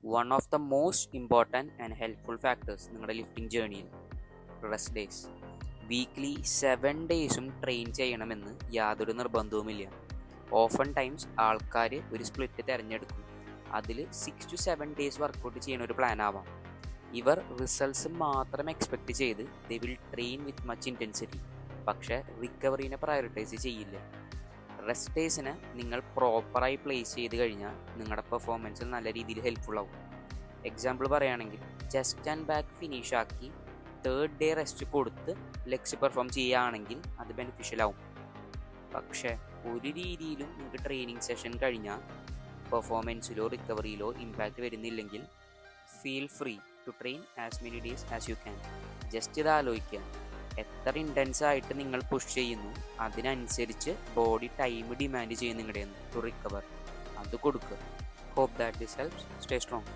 One of the most important and helpful factors നിങ്ങളുടെ lifting ജേണിയിൽ rest days. Weekly 7 ഡേയ്സും train ചെയ്യണമെന്ന് യാതൊരു നിർബന്ധവുമില്ല. ഓഫൺ ടൈംസ് ആൾക്കാർ ഒരു സ്പ്ലിറ്റ് തിരഞ്ഞെടുക്കും. അതിൽ 6 to 7 ഡേയ്സ് വർക്കൗട്ട് ചെയ്യുന്ന ഒരു പ്ലാൻ ആവാം. ഇവർ റിസൾട്ട്സ് മാത്രം എക്സ്പെക്റ്റ് ചെയ്ത് they will train with much intensity, പക്ഷേ റിക്കവറീനെ പ്രയോറിറ്റൈസ് ചെയ്യില്ല. റെസ്റ്റ് ഡേയ്സിനെ നിങ്ങൾ പ്രോപ്പറായി പ്ലേസ് ചെയ്ത് കഴിഞ്ഞാൽ നിങ്ങളുടെ പെർഫോമൻസിൽ നല്ല രീതിയിൽ ഹെൽപ്ഫുൾ ആവും. എക്സാമ്പിൾ പറയുകയാണെങ്കിൽ ചെസ്റ്റ് ആൻഡ് ബാക്ക് ഫിനിഷ് ആക്കി 3rd ഡേ റെസ്റ്റ് കൊടുത്ത് ലെഗ്സ് പെർഫോം ചെയ്യുകയാണെങ്കിൽ അത് ബെനിഫിഷ്യൽ ആവും. പക്ഷേ ഒരു രീതിയിലും നിങ്ങൾക്ക് ട്രെയിനിങ് സെഷൻ കഴിഞ്ഞാൽ പെർഫോമൻസിലോ റിക്കവറിയിലോ ഇമ്പാക്റ്റ് വരുന്നില്ലെങ്കിൽ feel free to train as many days as you can. Just ഇത് ആലോചിക്കുക, എത്ര ഇൻറ്റൻസ് ആയിട്ട് നിങ്ങൾ പുഷ് ചെയ്യുന്നു അതിനനുസരിച്ച് ബോഡി ടൈം ഡിമാൻഡ് ചെയ്യും നിങ്ങളുടെ ടു റിക്കവർ. അത് കൊടുക്കുക. Hope that this helps. Stay strong.